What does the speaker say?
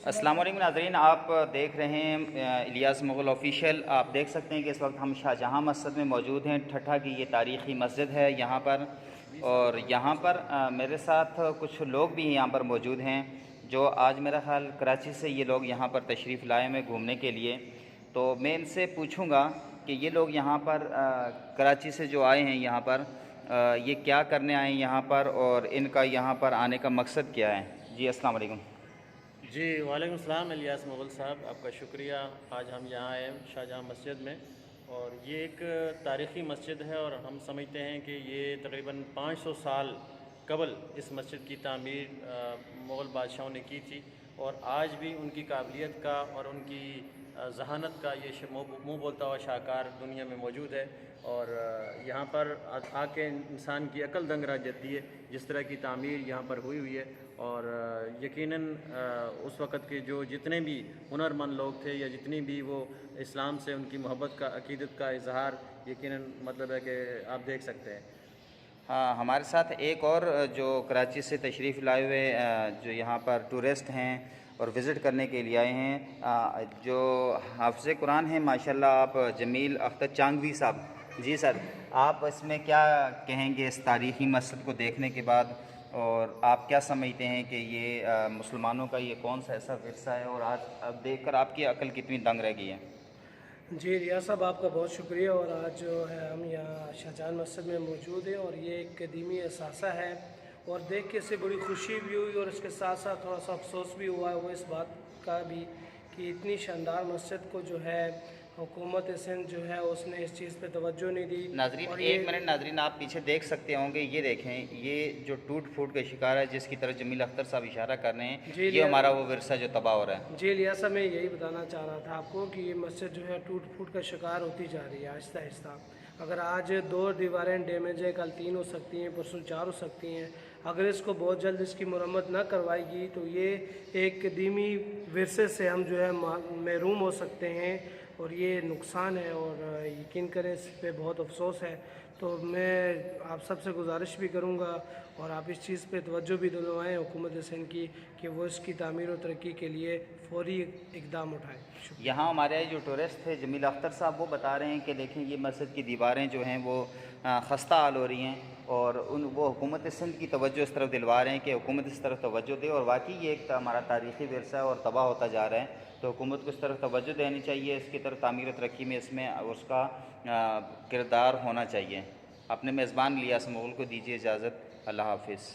السلام علیکم ناظرین، آپ دیکھ رہے ہیں الیاس مغل آفیشیل۔ آپ دیکھ سکتے ہیں کہ اس وقت ہم شاہ جہاں مسجد میں موجود ہیں۔ ٹھٹھہ کی یہ تاریخی مسجد ہے یہاں پر، اور یہاں پر میرے ساتھ کچھ لوگ بھی یہاں پر موجود ہیں جو آج میرا خیال کراچی سے یہ لوگ یہاں پر تشریف لائے ہوئے گھومنے کے لیے۔ تو میں ان سے پوچھوں گا کہ یہ لوگ یہاں پر کراچی سے جو آئے ہیں یہاں پر یہ کیا کرنے آئے ہیں یہاں پر، اور ان کا یہاں پر آنے کا مقصد کیا ہے۔ جی السلام علیکم۔ جی وعلیکم السلام الیاس مغل صاحب، آپ کا شکریہ۔ آج ہم یہاں آئے ہیں شاہ جہاں مسجد میں، اور یہ ایک تاریخی مسجد ہے، اور ہم سمجھتے ہیں کہ یہ تقریباً 500 سال قبل اس مسجد کی تعمیر مغل بادشاہوں نے کی تھی، اور آج بھی ان کی قابلیت کا اور ان کی ذہانت کا یہ منہ بولتا ہوا شاہکار دنیا میں موجود ہے۔ اور یہاں پر آ کے انسان کی عقل دنگ رہ جاتی ہے جس طرح کی تعمیر یہاں پر ہوئی ہے۔ اور یقیناً اس وقت کے جو جتنے بھی ہنرمند لوگ تھے، یا جتنی بھی وہ اسلام سے ان کی محبت کا عقیدت کا اظہار یقیناً مطلب ہے کہ آپ دیکھ سکتے ہیں۔ ہاں، ہمارے ساتھ ایک اور جو کراچی سے تشریف لائے ہوئے جو یہاں پر ٹورسٹ ہیں اور وزٹ کرنے کے لیے آئے ہیں، جو حافظ قرآن ہیں ماشاءاللہ، آپ جمیل اختر چانگوی صاحب۔ جی سر، آپ اس میں کیا کہیں گے اس تاریخی مسجد کو دیکھنے کے بعد، اور آپ کیا سمجھتے ہیں کہ یہ مسلمانوں کا یہ کون سا ایسا ورثہ ہے، اور آج اب دیکھ کر آپ کی عقل کتنی دنگ رہ گئی ہے؟ جی ریاض صاحب، آپ کا بہت شکریہ۔ اور آج جو ہے ہم یہاں شاہ جہاں مسجد میں موجود ہیں، اور یہ ایک قدیمی اثاثہ ہے، اور دیکھ کے اسے بڑی خوشی بھی ہوئی، اور اس کے ساتھ ساتھ تھوڑا سا افسوس بھی ہوا ہے وہ اس بات کا بھی کہ اتنی شاندار مسجد کو جو ہے حکومت سندھ جو ہے اس نے اس چیز پہ توجہ نہیں دی۔ ناظرین اور ایک یہ منٹ، ناظرین آپ پیچھے دیکھ سکتے ہوں گے، یہ دیکھیں یہ جو ٹوٹ پھوٹ کا شکار ہے جس کی طرف جمیل اختر صاحب اشارہ کر رہے ہیں، جی یہ ہمارا وہ ورثہ جو تباہ ہو رہا ہے۔ جی الیاس صاحب، میں یہی بتانا چاہ رہا تھا آپ کو کہ یہ مسجد جو ہے ٹوٹ پھوٹ کا شکار ہوتی جا رہی ہے آہستہ آہستہ۔ اگر آج 2 دیواریں ڈیمیج ہے، کل 3 ہو سکتی ہیں، پرسوں 4 ہو سکتی ہیں۔ اگر اس کو بہت جلد اس کی مرمت نہ کروائے گی تو یہ ایک قدیمی ورثے سے ہم جو ہے محروم ہو سکتے ہیں، اور یہ نقصان ہے، اور یقین کریں اس پہ بہت افسوس ہے۔ تو میں آپ سب سے گزارش بھی کروں گا، اور آپ اس چیز پہ توجہ بھی دلوائیں حکومت سندھ کی کہ وہ اس کی تعمیر و ترقی کے لیے فوری اقدام اٹھائیں۔ شکریہ۔ یہاں ہمارے جو ٹورسٹ تھے جمیل اختر صاحب، وہ بتا رہے ہیں کہ دیکھیں یہ مسجد کی دیواریں جو ہیں وہ خستہ حال ہو رہی ہیں، اور وہ حکومت سندھ کی توجہ اس طرف دلوا رہے ہیں کہ حکومت اس طرف توجہ دے، اور واقعی یہ ایک ہمارا تاریخی ورثہ ہے اور تباہ ہوتا جا رہا ہے، تو حکومت کو اس طرف توجہ دینی چاہیے، اس کی طرف تعمیر و ترقی میں اس میں اس کا کردار ہونا چاہیے۔ اپنے میزبان الیاس مغل کو دیجیے اجازت۔ اللہ حافظ۔